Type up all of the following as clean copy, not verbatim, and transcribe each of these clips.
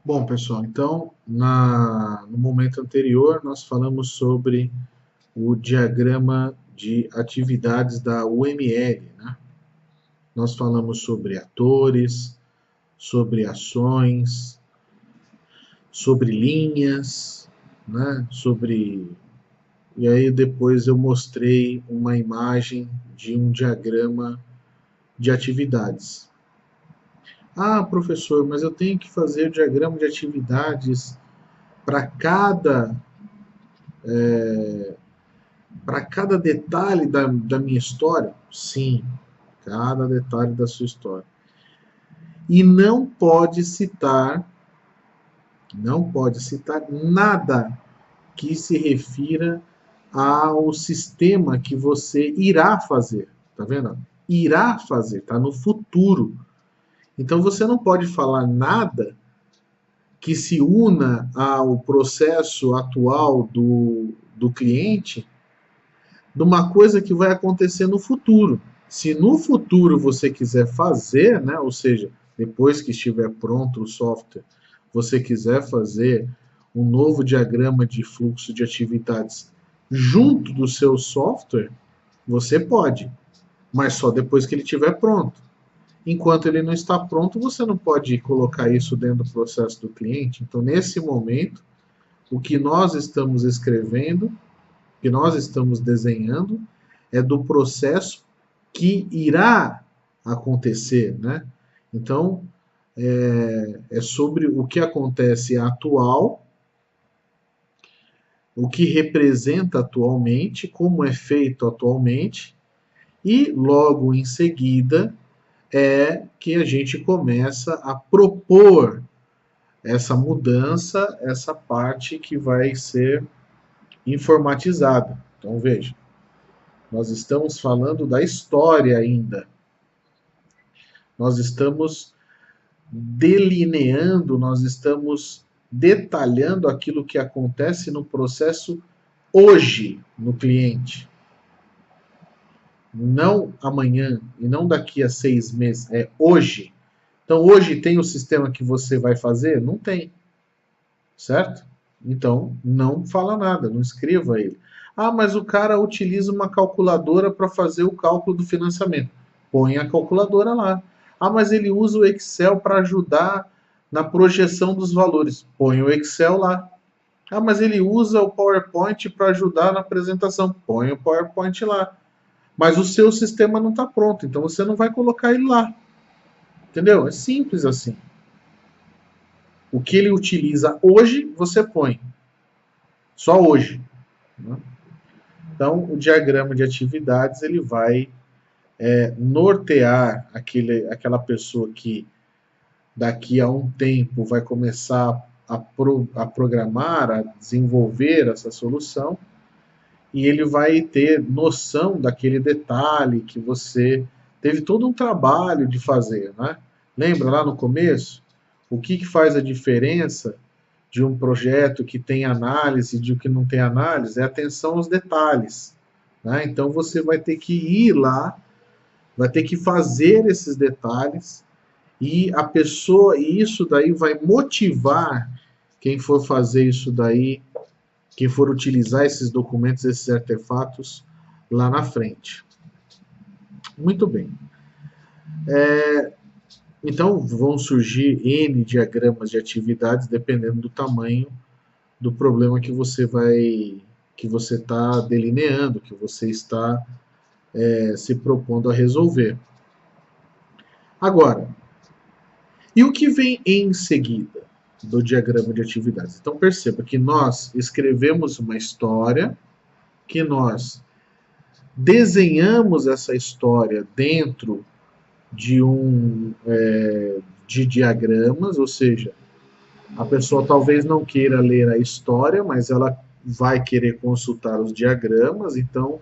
Bom, pessoal, então, no momento anterior, nós falamos sobre o diagrama de atividades da UML, né? Nós falamos sobre atores, sobre ações, sobre linhas, né? E aí depois eu mostrei uma imagem de um diagrama de atividades. Ah, professor, mas eu tenho que fazer diagrama de atividades para cada detalhe da minha história? Sim, cada detalhe da sua história. E não pode citar nada que se refira ao sistema que você irá fazer. Tá vendo? Irá fazer, tá no futuro. Então você não pode falar nada que se una ao processo atual do cliente de uma coisa que vai acontecer no futuro. Se no futuro você quiser fazer, né, ou seja, depois que estiver pronto o software, você quiser fazer um novo diagrama de fluxo de atividades junto do seu software, você pode, mas só depois que ele estiver pronto. Enquanto ele não está pronto, você não pode colocar isso dentro do processo do cliente. Então, nesse momento, o que nós estamos escrevendo, o que nós estamos desenhando, é do processo que irá acontecer, né? Então, é sobre o que acontece atual, o que representa atualmente, como é feito atualmente, e logo em seguida é que a gente começa a propor essa mudança, essa parte que vai ser informatizada. Então veja, nós estamos falando da história ainda. Nós estamos delineando, nós estamos detalhando aquilo que acontece no processo hoje no cliente. Não amanhã e não daqui a 6 meses, é hoje. Então hoje tem o sistema que você vai fazer? Não tem, certo? Então não fala nada, não escreva ele. Ah, mas o cara utiliza uma calculadora para fazer o cálculo do financiamento. Põe a calculadora lá. Ah, mas ele usa o Excel para ajudar na projeção dos valores. Põe o Excel lá. Ah, mas ele usa o PowerPoint para ajudar na apresentação. Põe o PowerPoint lá. Mas o seu sistema não está pronto, então você não vai colocar ele lá. Entendeu? É simples assim. O que ele utiliza hoje, você põe. Só hoje. Né? Então, o diagrama de atividades ele vai nortear aquela pessoa que daqui a um tempo vai começar a programar, a desenvolver essa solução, e ele vai ter noção daquele detalhe que você teve todo um trabalho de fazer, né? Lembra lá no começo? O que faz a diferença de um projeto que tem análise de um que não tem análise? É atenção aos detalhes, né? Então você vai ter que ir lá, vai ter que fazer esses detalhes e a pessoa, e isso daí vai motivar quem for fazer isso daí, quem for utilizar esses documentos, esses artefatos lá na frente. Muito bem. Então vão surgir N diagramas de atividades dependendo do tamanho do problema que você está delineando, que você está se propondo a resolver. Agora, e o que vem em seguida do diagrama de atividades? Então perceba que nós escrevemos uma história, que nós desenhamos essa história dentro de diagramas, ou seja, a pessoa talvez não queira ler a história, mas ela vai querer consultar os diagramas, então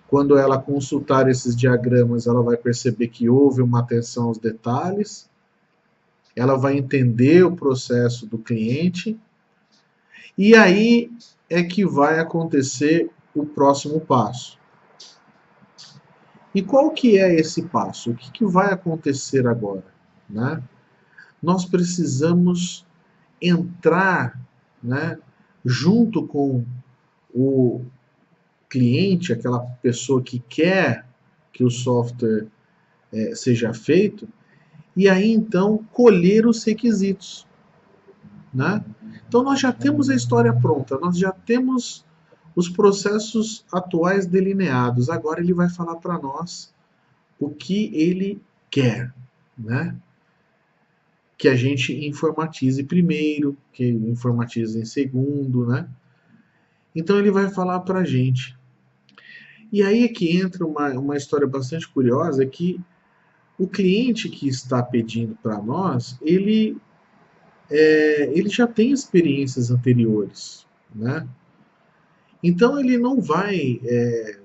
quando ela consultar esses diagramas, ela vai perceber que houve uma atenção aos detalhes, ela vai entender o processo do cliente, e aí é que vai acontecer o próximo passo. E qual que é esse passo? O que vai acontecer agora? Né? Nós precisamos entrar, né, junto com o cliente, aquela pessoa que quer que o software seja feito, e aí então colher os requisitos, né? Então nós já temos a história pronta, nós já temos os processos atuais delineados. Agora ele vai falar para nós o que ele quer, né? Que a gente informatize primeiro, que informatize em segundo, né? Então ele vai falar para a gente. E aí é que entra uma história bastante curiosa, que o cliente que está pedindo para nós, ele já tem experiências anteriores, né? Então ele não vai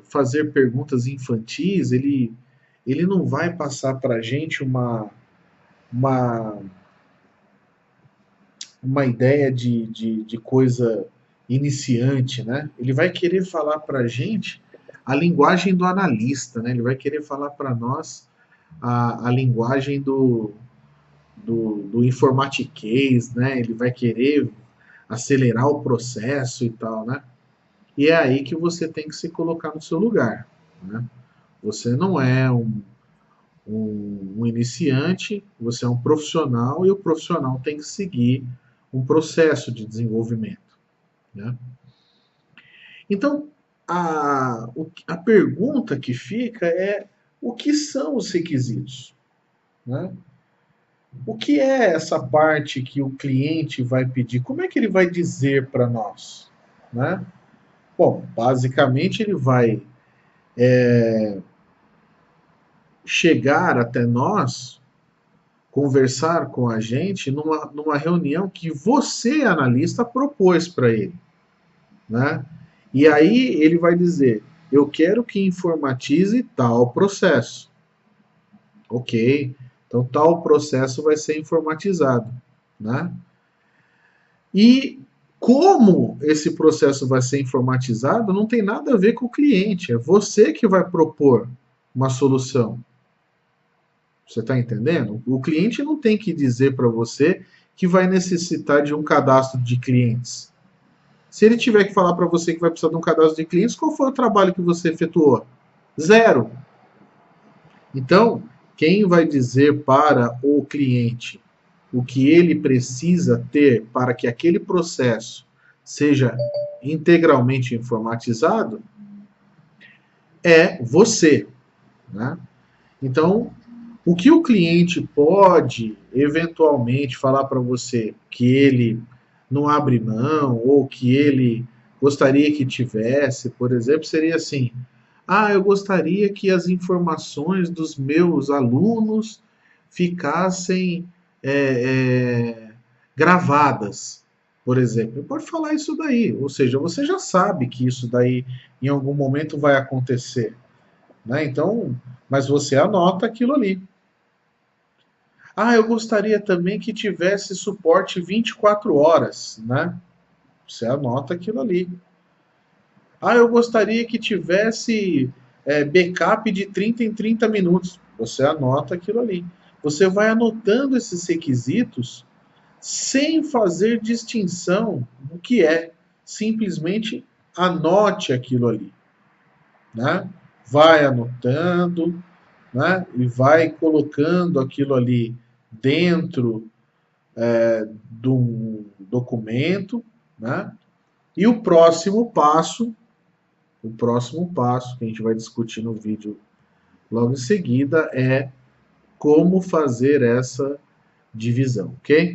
fazer perguntas infantis, ele não vai passar para a gente uma, uma ideia de coisa iniciante, né? Ele vai querer falar para a gente a linguagem do analista, né? Ele vai querer falar para nós a linguagem do informatiquês, né? Ele vai querer acelerar o processo e tal, né? E é aí que você tem que se colocar no seu lugar, né? Você não é um iniciante, você é um profissional e o profissional tem que seguir um processo de desenvolvimento, né? Então, a pergunta que fica é: o que são os requisitos, né? O que é essa parte que o cliente vai pedir? Como é que ele vai dizer para nós, né? Bom, basicamente ele vai chegar até nós, conversar com a gente numa reunião que você, analista, propôs para ele, né? E aí ele vai dizer: eu quero que informatize tal processo. Ok, então tal processo vai ser informatizado, né? E como esse processo vai ser informatizado não tem nada a ver com o cliente, é você que vai propor uma solução. Você está entendendo? O cliente não tem que dizer para você que vai necessitar de um cadastro de clientes. Se ele tiver que falar para você que vai precisar de um cadastro de clientes, qual foi o trabalho que você efetuou? Zero. Então, quem vai dizer para o cliente o que ele precisa ter para que aquele processo seja integralmente informatizado é você, né? Então, o que o cliente pode eventualmente falar para você que ele não abre mão ou que ele gostaria que tivesse, por exemplo, seria assim: ah, eu gostaria que as informações dos meus alunos ficassem gravadas, por exemplo. Pode falar isso daí, ou seja, você já sabe que isso daí em algum momento vai acontecer, né? Então, mas você anota aquilo ali. Ah, eu gostaria também que tivesse suporte 24 horas, né? Você anota aquilo ali. Ah, eu gostaria que tivesse backup de 30 em 30 minutos. Você anota aquilo ali. Você vai anotando esses requisitos sem fazer distinção do que é. Simplesmente anote aquilo ali, né? Vai anotando, né? E vai colocando aquilo ali dentro de um documento, né? E o próximo passo que a gente vai discutir no vídeo logo em seguida é como fazer essa divisão, ok?